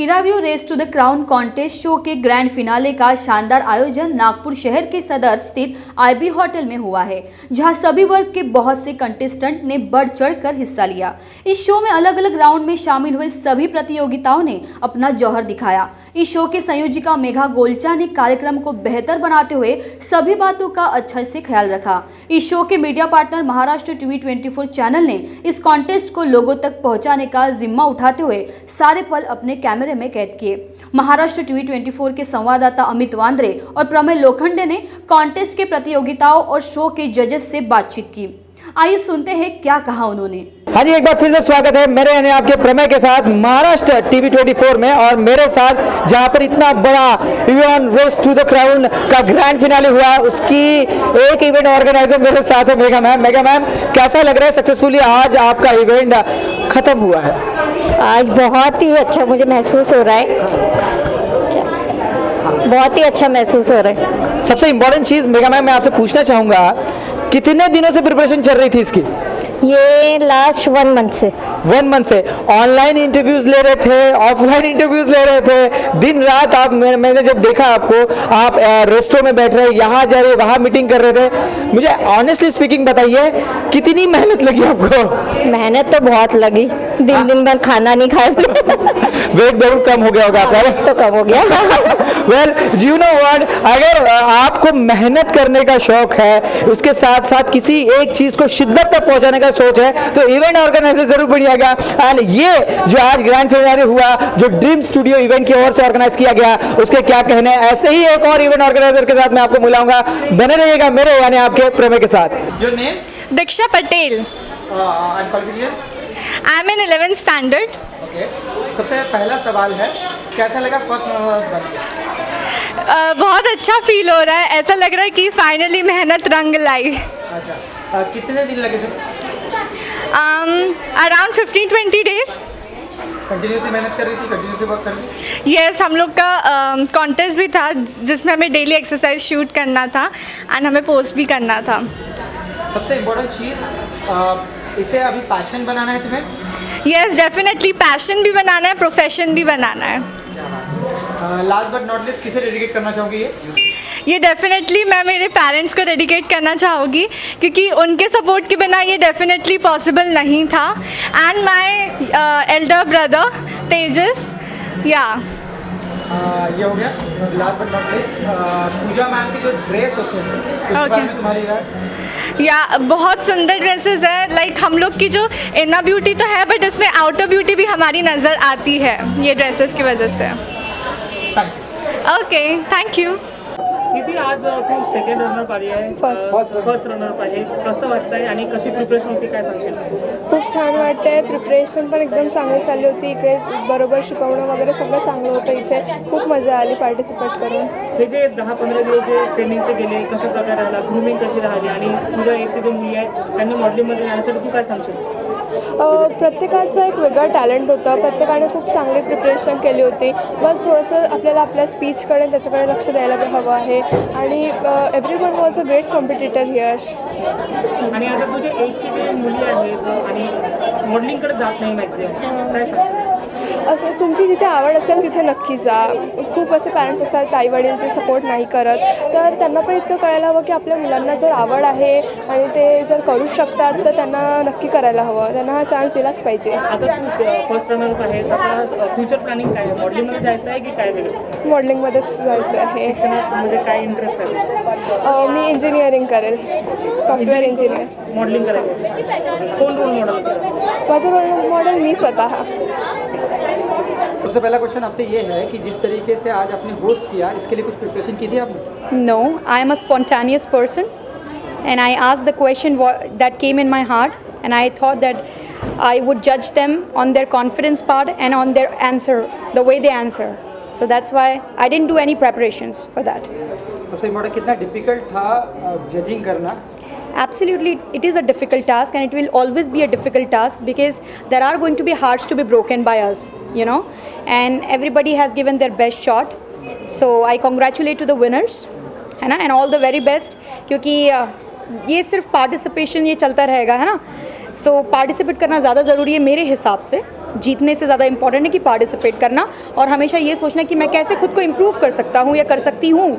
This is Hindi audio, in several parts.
इराव्यू race to the crown contest show के ग्रैंड फिनाले का शानदार आयोजन नागपुर शहर के सदर स्थित आईबी होटल में हुआ है, जहां सभी वर्ग के बहुत से कंटेस्टेंट ने बढ़ चढ़कर हिस्सा लिया। इस शो में अलग अलग राउंड में शामिल हुए सभी प्रतियोगिताओं ने अपना जौहर दिखाया। इस शो के संयोजिका मेघा गोलचा ने कार्यक्रम को बेहतर बनाते हुए सभी बातों का अच्छे से ख्याल रखा। इस शो के media partner Maharashtra TV 24 channel ने इस कॉन्टेस्ट को लोगों तक पहुंचाने का जिम्मा उठाते हुए सारे पल अपने कैमरे में कैद किए। महाराष्ट्र टीवी 24 के संवाददाता अमित वांद्रे और प्रमेय लोखंडे ने कॉन्टेस्ट के प्रतियोगिताओं और शो के जजेस से बातचीत की। आइए सुनते हैं क्या कहा उन्होंने। हाँ जी, एक बार फिर से स्वागत है मेरे यानी आपके प्रमेय के साथ महाराष्ट्र टीवी 24 में। और मेरे साथ जहाँ पर इतना बड़ा event race to the crown का ग्रैंड फिनाले हुआ, उसकी एक इवेंट ऑर्गेनाइजर मेरे साथ है मेघा मैम। मेघा मैम, कैसा लग रहा है सक्सेसफुली आज आपका इवेंट खत्म हुआ है? आज बहुत ही अच्छा मुझे महसूस हो रहा है, बहुत ही अच्छा महसूस हो रहा है। सबसे इम्पोर्टेंट चीज़ मेघा मैम मैं आपसे पूछना चाहूँगा, कितने दिनों से प्रिपरेशन चल रही थी इसकी? ये लास्ट 1 मंथ से। 1 मंथ से ऑनलाइन इंटरव्यूज ले रहे थे, ऑफलाइन इंटरव्यूज ले रहे थे, दिन रात आप मैंने जब देखा आपको, आप रेस्टों में बैठ रहे, यहाँ जा रहे, वहाँ मीटिंग कर रहे थे। मुझे ऑनेस्टली स्पीकिंग बताइए, कितनी मेहनत लगी आपको? मेहनत तो बहुत लगी, दिन भर खाना नहीं खाया। वेट जरूर कम हो गया होगा आपका? तो कम हो गया। वेल यू नो व्हाट, अगर आपको मेहनत करने का शौक है, उसके साथ साथ किसी एक चीज को शिद्दत तक पहुंचाने का सोच है, तो इवेंट ऑर्गेनाइजर जरूर बनिएगा। एंड ये जो आज ग्रैंड फिनाले हुआ, जो ड्रीम स्टूडियो इवेंट की ओर से ऑर्गेनाइज किया गया, उसके क्या कहने हैं। ऐसे ही एक और इवेंट ऑर्गेनाइजर के साथ मैं आपको मिलाऊंगा। बने रहिएगा मेरे यानी आपके प्रमेय के साथ। Your name? Diksha Patel. And qualification? I'm in 11th standard. Okay, सबसे पहला सवाल है, कैसा लगा फर्स्ट नंबर? बहुत अच्छा फील हो रहा है, ऐसा लग रहा है कि फाइनली मेहनत रंग लाई। अच्छा, कितने दिन लगे थे? Around 15-20 days. कंटिन्यूसली मेहनत कर रही थी, कंटिन्यूसली वर्क कर रही थी? यस, हम लोग का कॉन्टेस्ट भी था जिसमें हमें डेली एक्सरसाइज शूट करना था एंड हमें पोस्ट भी करना था। सबसे इम्पोर्टेंट चीज़, इसे अभी पैशन बनाना है तुम्हें? यस, डेफिनेटली पैशन भी बनाना है, प्रोफेशन भी बनाना है। लास्ट बट नॉट लिस्ट, किसे डेडिकेट करना चाहोगे ये डेफिनेटली मैं मेरे पेरेंट्स को डेडिकेट करना चाहूँगी, क्योंकि उनके सपोर्ट के बिना ये डेफिनेटली पॉसिबल नहीं था। And my elder brother Tejas, या ये हो गया। Last but not least, Pooja ma'am की जो ड्रेस होते हैं उसके बारे में तुम्हारी राय? या बहुत सुंदर ड्रेसेस है। लाइक हम लोग की जो इनर ब्यूटी तो है, बट इसमें आउटर ब्यूटी भी हमारी नज़र आती है ये ड्रेसेस की वजह से। Okay, thank you. किती आज तू सेकंड रनर पाहिली आहे? फर्स्ट रनर पाहिजे, कसं वाटतंय आणि कशी प्रिपरेशन होती, काय सांगशील? खूप छान वाटतंय, प्रिपरेशन पण एकदम चांगली चालली होती. इकडे बरोबर शिकवणं वगैरे सगळं चांगलं होतं. इथे खूप मजा आली पार्टिसिपेट करून. हे जे 10-15 दिवस जे ट्रेनिंगचे गेले, कशा प्रकारे राहिला, ग्रूमिंग कशी राहिली, आणि तुझ्या एकची जे मुली आहेत त्यांनी मॉडेलिंगमध्ये जाण्यासाठी तू काय सांगशील? प्रत्येकाचं एक वेगळं टॅलेंट होतं, प्रत्येकाने खूप चांगली प्रिपरेशन केली होती. बस थोडंसं आपल्याला आपल्या स्पीचकडे त्याच्याकडे लक्ष द्यायला हवं आहे. आणि everyone was a great competitor here. आणि आता तुझ्या एजची जी मुली आहेत आणि मॉडेलिंगकडे जात नाही मॅक्झिमम, काय सांगशील? असं तुमची जिथे आवड असेल तिथे नक्की जा. खूप असे पॅरेंट्स असतात, आईवडील जे सपोर्ट नाही करत, तर त्यांना पण इतकं कळायला हवं की आपल्या मुलांना जर आवड आहे आणि ते जर करू शकतात तर त्यांना नक्की करायला हवं, त्यांना हा चान्स दिलाच पाहिजे. आता तू फर्स्ट रनर आहेस, आता फ्युचर प्लॅनिंग काय आहे? मॉडेलिंगमध्ये जायचं आहे की काय वेगळं? मॉडेलिंगमध्येच जायचं आहे. शिक्षणामध्ये काय इंटरेस्ट आहे? मी इंजिनिअरिंग करेल, सॉफ्टवेअर इंजिनियर. मॉडेलिंग करायचं. कोण रोल मॉडेल? माझं रोल मॉडेल मी स्वतः. सबसे पहला क्वेश्चन आपसे ये है कि जिस तरीके से आज आपने होस्ट किया, इसके लिए कुछ प्रिपरेशन की थी आपने? No, I am a spontaneous person and I asked the question that came in my heart, and I thought that I would judge them on their confidence part and on their answer, the way they answer. So that's why I didn't do any preparations for that. सबसे इम्पोर्टेंट, कितना डिफिकल्ट था जजिंग करना? Absolutely, it is a difficult task, and it will always be a difficult task because there are going to be hearts to be broken by us, you know, and everybody has given their best shot. So I congratulate to the winners, है ना, and all the very best, क्योंकि ये सिर्फ पार्टिसिपेशन ये चलता रहेगा, है ना. सो पार्टिसिपेट करना ज़्यादा ज़रूरी है मेरे हिसाब से. जीतने से ज़्यादा इम्पॉर्टेंट है कि पार्टिसिपेट करना और हमेशा ये सोचना कि मैं कैसे खुद को इम्प्रूव कर सकता हूँ या कर सकती हूँ।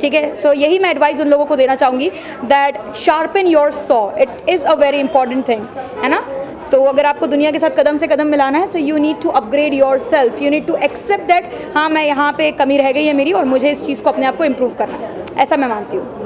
ठीक है, सो यही मैं एडवाइस उन लोगों को देना चाहूँगी that sharpen your saw, it is a very important thing, है ना। तो अगर आपको दुनिया के साथ कदम से कदम मिलाना है, so you need to upgrade yourself, you need to accept that हाँ मैं यहाँ पे कमी रह गई है मेरी और मुझे इस चीज़ को अपने आप को इम्प्रूव करना है, ऐसा मैं मानती हूँ।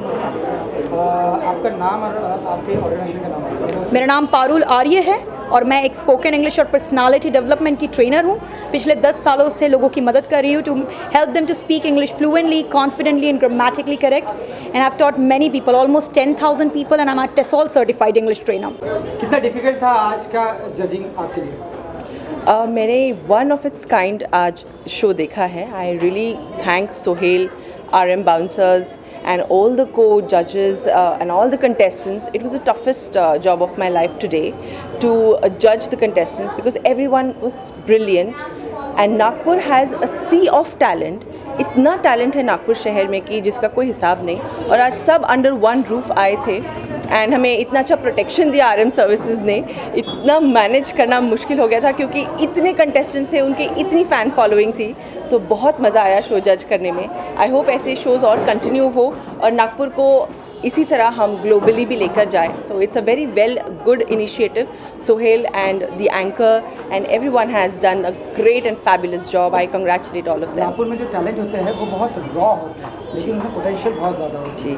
आपका नाम और आपके ऑर्गेनाइजेशन का नाम? मेरा नाम पारुल आर्य है और मैं एक स्पोकन इंग्लिश और पर्सनालिटी डेवलपमेंट की ट्रेनर हूँ। पिछले 10 सालों से लोगों की मदद कर रही हूँ to help them to speak English fluently, confidently and grammatically correct, and I have taught many people, almost 10,000 people, and I am a TESOL certified English trainer. कितना डिफिकल्ट था आज का जजिंग आपके लिए? मैंने वन ऑफ इट्स काइंड आज शो देखा है। I really thank Sohail, RM bouncers and all the co-judges and all the contestants. It was the toughest job of my life today to judge the contestants because everyone was brilliant and Nagpur has a sea of talent. इतना टैलेंट है नागपुर शहर में कि जिसका कोई हिसाब नहीं, और आज सब अंडर वन रूफ आए थे एंड हमें इतना अच्छा प्रोटेक्शन दिया RM सर्विसेज ने। इतना मैनेज करना मुश्किल हो गया था क्योंकि इतने कंटेस्टेंट्स थे, उनकी इतनी फ़ैन फॉलोइंग थी, तो बहुत मज़ा आया शो जज करने में। आई होप ऐसे शोज़ और कंटिन्यू हो और नागपुर को इसी तरह हम ग्लोबली भी लेकर जाएं। So it's a very well good initiative. Sohail and the anchor and everyone has done a great and fabulous job. I congratulate all of them. Nagpur में जो टैलेंट होते हैं वो बहुत रॉ होता है, लेकिन उनका पोटेंशियल बहुत ज़्यादा होता है। जी,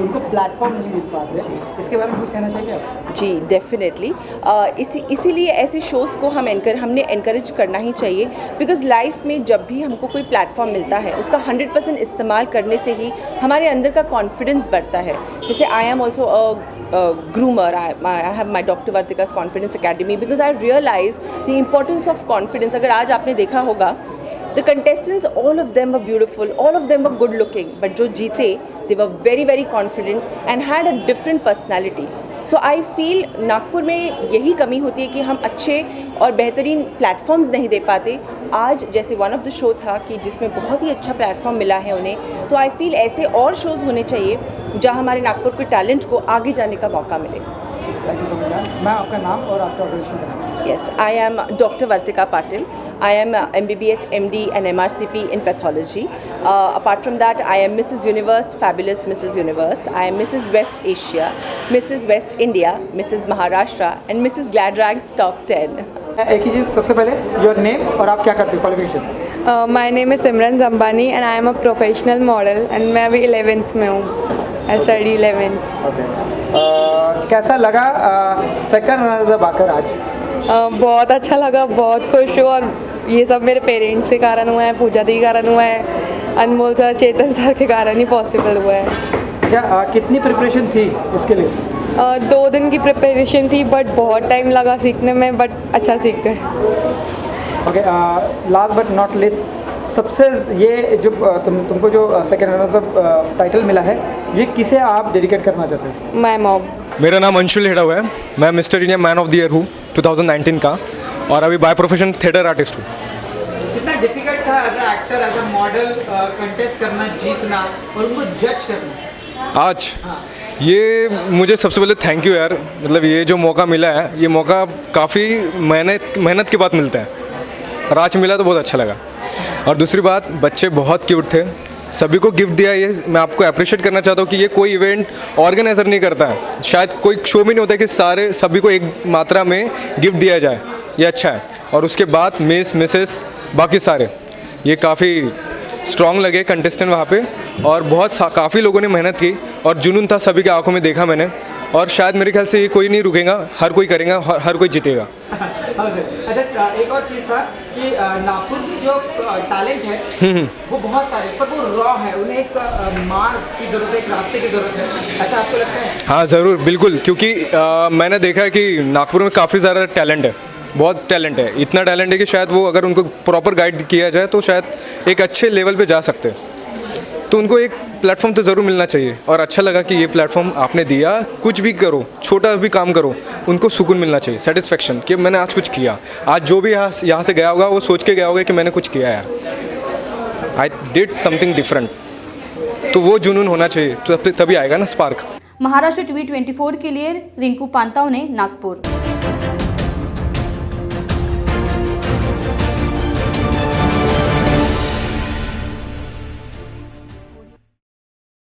उनको प्लेटफॉर्म नहीं मिल पाते। इसके बारे में कुछ कहना चाहिए आप? जी डेफिनेटली, इसीलिए ऐसे शोज़ को हमने एनकरेज करना ही चाहिए बिकॉज लाइफ में जब भी हमको कोई प्लेटफॉर्म मिलता है उसका 100% इस्तेमाल करने से ही हमारे अंदर का कॉन्फिडेंस बढ़ता है। जैसे I am also a groomer, I have my doctor वर्तिका's confidence academy because I realise the importance of confidence. अगर आज आपने देखा होगा the contestants, all of them were beautiful, all of them were good looking, but जो जीते they were very very confident and had a different personality. So I feel Nagpur में यही कमी होती है कि हम अच्छे और बेहतरीन प्लेटफॉर्म्स नहीं दे पाते। आज जैसे वन ऑफ द शो था कि जिसमें बहुत ही अच्छा प्लेटफॉर्म मिला है उन्हें, तो आई फील ऐसे और शोज़ होने चाहिए जहाँ हमारे नागपुर के टैलेंट को आगे जाने का मौका मिले। Thank you so much ma'am. मैं आपका नाम और आपका ऑर्गेनाइजेशन का नाम? Yes, I am Dr. Vartika Patil. I am MBBS, MD and MRCP in pathology. Apart from that, I am Mrs. Universe, Fabulous Mrs. Universe. I am Mrs. West Asia, Mrs. West India, Mrs. Maharashtra and Mrs. Gladrags Top 10. एक ही चीज़, सबसे पहले योर नेम और आप क्या करते हो, qualification? My name is Simran Jambani and I am a professional model and मैं अभी 11th में हूँ। I study 11th। ओके, कैसा लगा सेकंड रनर अप आकर आज? बहुत अच्छा लगा, बहुत खुश हूँ और ये सब मेरे पेरेंट्स के कारण हुआ है, पूजा दी के कारण हुआ है, अनमोल सर, चेतन सर के कारण ही पॉसिबल हुआ है। क्या कितनी प्रिपरेशन थी इसके लिए? 2 दिन की प्रिपरेशन थी बट बहुत टाइम लगा सीखने में, बट अच्छा सीख गए। Okay, last but not list, सबसे ये जो तुमको जो सेकंड रनर अप टाइटल मिला है, ये किसे आप डेडिकेट करना चाहते हैं? My mom. मेरा नाम अंशुल हेड़ा हुआ है। मैं mister India man of the year हूँ 2019 का और अभी बाय प्रोफेशन थिएटर आर्टिस्ट हूँ। कितना डिफिकल्ट था as a actor, as a model contest करना, जीतना और उनको जज करना आज? ये मुझे सबसे पहले थैंक यू यार, मतलब ये जो मौका मिला है, ये मौका काफ़ी मेहनत के बाद मिलता है और आज मिला तो बहुत अच्छा लगा। और दूसरी बात, बच्चे बहुत क्यूट थे, सभी को गिफ्ट दिया। ये मैं आपको अप्रिशिएट करना चाहता हूँ कि ये कोई इवेंट ऑर्गेनाइजर नहीं करता है, शायद कोई शो में नहीं होता कि सभी को एक मात्रा में गिफ्ट दिया जाए, ये अच्छा है। और उसके बाद मिसेस बाकी सारे, ये काफ़ी स्ट्रॉन्ग लगे कंटेस्टेंट वहाँ पे और काफ़ी लोगों ने मेहनत की और जुनून था सभी के आंखों में देखा मैंने, और शायद मेरे ख्याल से ये कोई नहीं रुकेगा, हर कोई करेगा, हर कोई जीतेगा। अच्छा, एक और चीज़ था कि नागपुर में जो टैलेंट है वो बहुत सारे, पर वो रॉ है, उन्हें एक मार्ग की ज़रूरत है, एक रास्ते की ज़रूरत है, ऐसा आपको लगता है? हाँ ज़रूर, बिल्कुल, क्योंकि मैंने देखा है कि नागपुर में काफ़ी ज़्यादा टैलेंट है, बहुत टैलेंट है। इतना टैलेंट है कि शायद वो अगर उनको प्रॉपर गाइड किया जाए तो शायद एक अच्छे लेवल पे जा सकते हैं। तो उनको एक प्लेटफॉर्म तो ज़रूर मिलना चाहिए और अच्छा लगा कि ये प्लेटफॉर्म आपने दिया। कुछ भी करो, छोटा भी काम करो, उनको सुकून मिलना चाहिए, सेटिस्फेक्शन कि मैंने आज कुछ किया। आज जो भी यहाँ से गया होगा वो सोच के गया होगा कि मैंने कुछ किया यार, आई डिड समथिंग डिफरेंट, तो वो जुनून होना चाहिए, तो तभी आएगा ना स्पार्क। महाराष्ट्र TV 24 के लिए रिंकू पांताव ने नागपुर।